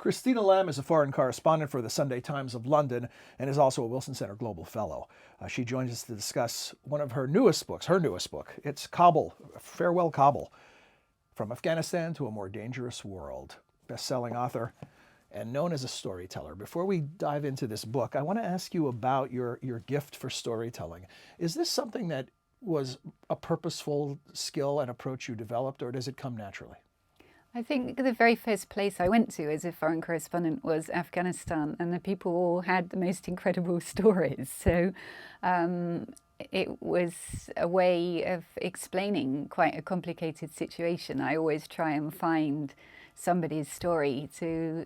Christina Lamb is a foreign correspondent for the Sunday Times of London and is also a Wilson Center Global Fellow. She joins us to discuss one of her newest book. It's Kabul, Farwell Kabul, From Afghanistan to a More Dangerous World. Best-selling author and known as a storyteller. Before we dive into this book, I want to ask you about your gift for storytelling. Is this something that was a purposeful skill and approach you developed, or does it come naturally? I think the very first place I went to as a foreign correspondent was Afghanistan, and the people all had the most incredible stories. So it was a way of explaining quite a complicated situation. I always try and find somebody's story to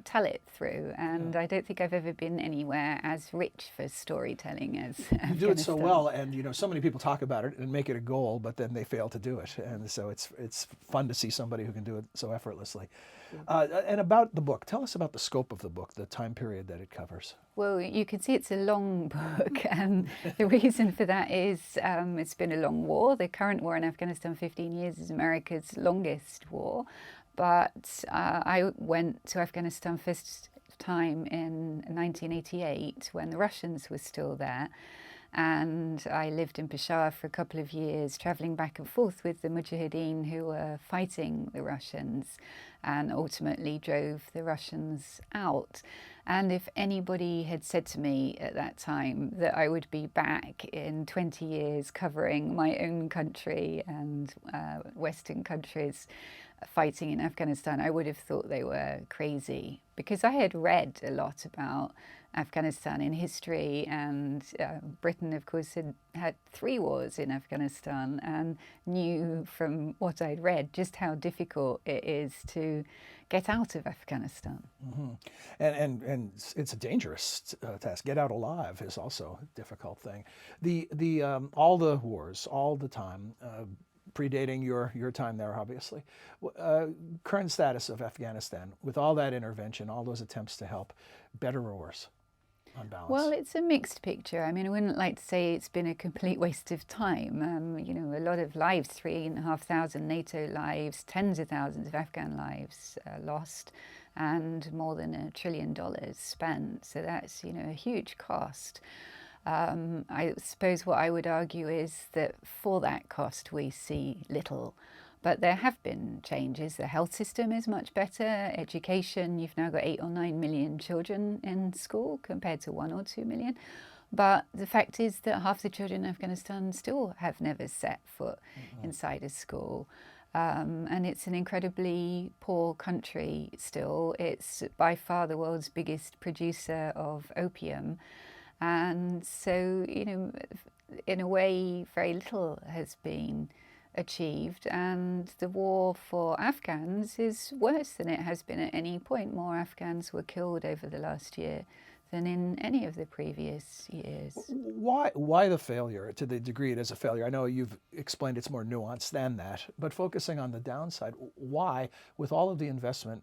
tell it through, and I don't think I've ever been anywhere as rich for storytelling as Afghanistan. You do it so well, and so many people talk about it and make it a goal, but then they fail to do it, and so it's fun to see somebody who can do it so effortlessly. And about the book, tell us about the scope of the book, the time period that it covers. Well, you can see it's a long book, and the reason for that is it's been a long war. The current war in Afghanistan, 15 years, is America's longest war. But I went to Afghanistan first time in 1988 when the Russians were still there. And I lived in Peshawar for a couple of years, travelling back and forth with the mujahidin who were fighting the Russians and ultimately drove the Russians out. And if anybody had said to me at that time that I would be back in 20 years covering my own country and Western countries fighting in Afghanistan, I would have thought they were crazy, because I had read a lot about Afghanistan in history, and Britain, of course, had 3 wars in Afghanistan, and knew from what I'd read just how difficult it is to get out of Afghanistan. Mm-hmm. And it's a dangerous task. Get out alive is also a difficult thing. All the wars, all the time, predating your time there, obviously. Current status of Afghanistan, with all that intervention, all those attempts to help, better or worse on balance? Well, it's a mixed picture. I mean, I wouldn't like to say it's been a complete waste of time. A lot of lives, 3,500 NATO lives, tens of thousands of Afghan lives lost, and more than $1 trillion spent. So that's, a huge cost. I suppose what I would argue is that for that cost we see little, but there have been changes. The health system is much better. Education, you've now got 8 or 9 million children in school compared to 1 or 2 million. But the fact is that half the children in Afghanistan still have never set foot inside a school. And it's an incredibly poor country still. It's by far the world's biggest producer of opium. And so, in a way, very little has been achieved. And the war for Afghans is worse than it has been at any point. More Afghans were killed over the last year than in any of the previous years. Why the failure, to the degree it is a failure? I know you've explained it's more nuanced than that, but focusing on the downside, why, with all of the investment,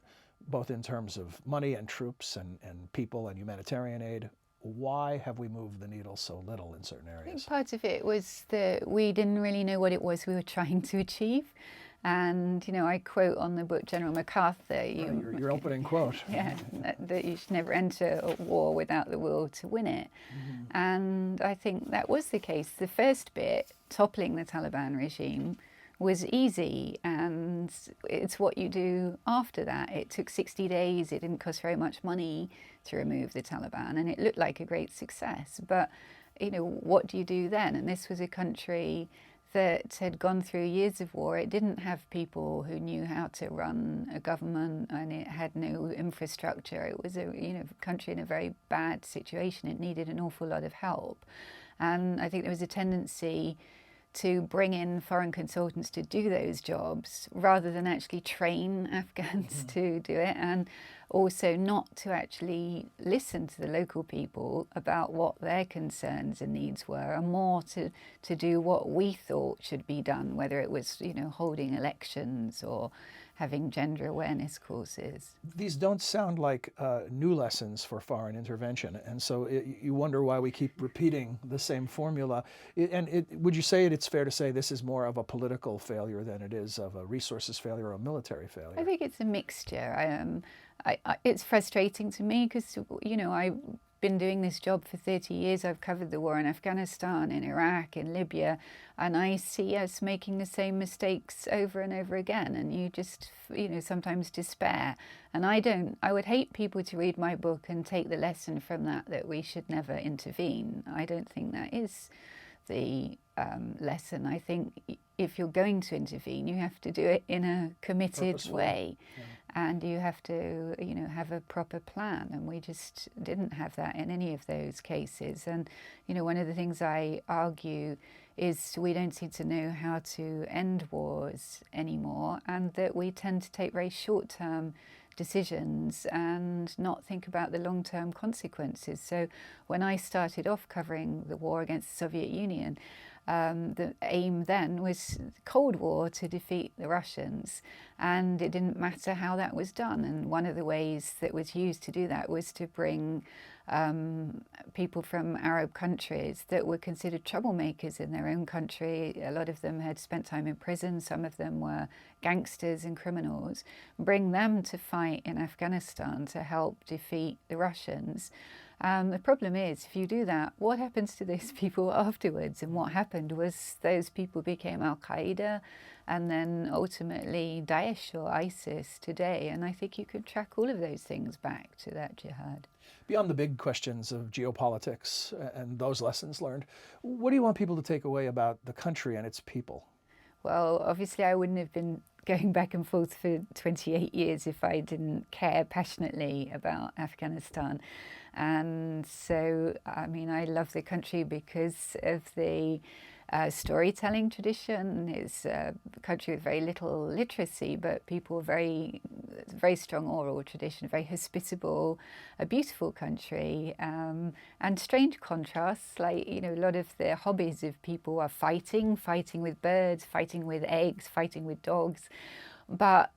both in terms of money and troops and people and humanitarian aid, why have we moved the needle so little in certain areas? I think part of it was that we didn't really know what it was we were trying to achieve. And, I quote on the book General MacArthur. Your opening quote. Yeah, that you should never enter a war without the will to win it. Mm-hmm. And I think that was the case. The first bit, toppling the Taliban regime, was easy, and it's what you do after that. It took 60 days, it didn't cost very much money to remove the Taliban, and it looked like a great success. But, what do you do then? And this was a country that had gone through years of war. It didn't have people who knew how to run a government, and it had no infrastructure. It was a country in a very bad situation. It needed an awful lot of help. And I think there was a tendency to bring in foreign consultants to do those jobs rather than actually train Afghans to do it, and also not to actually listen to the local people about what their concerns and needs were, and more to do what we thought should be done, whether it was holding elections or having gender awareness courses. These don't sound like new lessons for foreign intervention, and so you wonder why we keep repeating the same formula. Would you say it's fair to say this is more of a political failure than it is of a resources failure or a military failure? I think it's a mixture. It's frustrating to me because, I've been doing this job for 30 years. I've covered the war in Afghanistan, in Iraq, in Libya, and I see us making the same mistakes over and over again, and you just, sometimes despair. And I would hate people to read my book and take the lesson from that we should never intervene. I don't think that is the lesson. I think if you're going to intervene, you have to do it in a committed way. Yeah. And you have to, have a proper plan. And we just didn't have that in any of those cases. And, one of the things I argue is we don't seem to know how to end wars anymore, and that we tend to take very short-term decisions and not think about the long-term consequences. So when I started off covering the war against the Soviet Union, the aim then was Cold War to defeat the Russians, and it didn't matter how that was done. And one of the ways that was used to do that was to bring people from Arab countries that were considered troublemakers in their own country. A lot of them had spent time in prison, some of them were gangsters and criminals, bring them to fight in Afghanistan to help defeat the Russians. The problem is, if you do that, what happens to those people afterwards? And what happened was those people became al-Qaeda and then ultimately Daesh or ISIS today. And I think you could track all of those things back to that jihad. Beyond the big questions of geopolitics and those lessons learned, what do you want people to take away about the country and its people? Well, obviously I wouldn't have been going back and forth for 28 years if I didn't care passionately about Afghanistan. And so, I love the country because of the storytelling tradition. It's a country with very little literacy, but people very strong oral tradition, very hospitable, a beautiful country, and strange contrasts. Like, a lot of the hobbies of people are fighting with birds, fighting with eggs, fighting with dogs. But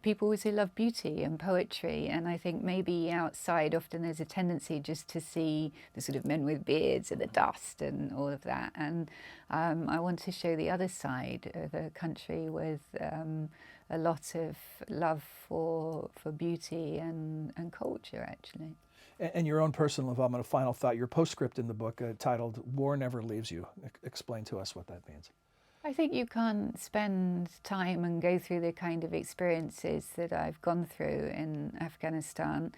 people also love beauty and poetry, and I think maybe outside often there's a tendency just to see the sort of men with beards and the dust and all of that. And I want to show the other side of a country with a lot of love for beauty and culture, actually. And your own personal involvement, a final thought, your postscript in the book titled "War Never Leaves You." Explain to us what that means. I think you can't spend time and go through the kind of experiences that I've gone through in Afghanistan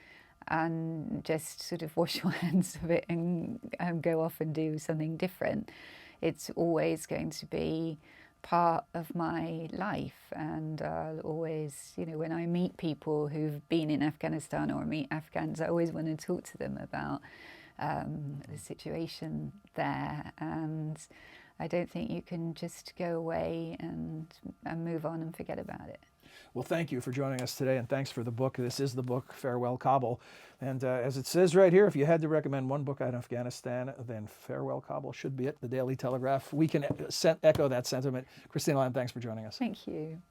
and just sort of wash your hands of it and go off and do something different. It's always going to be part of my life, and I'll always, when I meet people who've been in Afghanistan or meet Afghans, I always want to talk to them about the situation there. And I don't think you can just go away and move on and forget about it. Well, thank you for joining us today, and thanks for the book. This is the book, Farewell Kabul. And as it says right here, if you had to recommend one book on Afghanistan, then Farewell Kabul should be it, the Daily Telegraph. We can echo that sentiment. Christina Lamb, thanks for joining us. Thank you.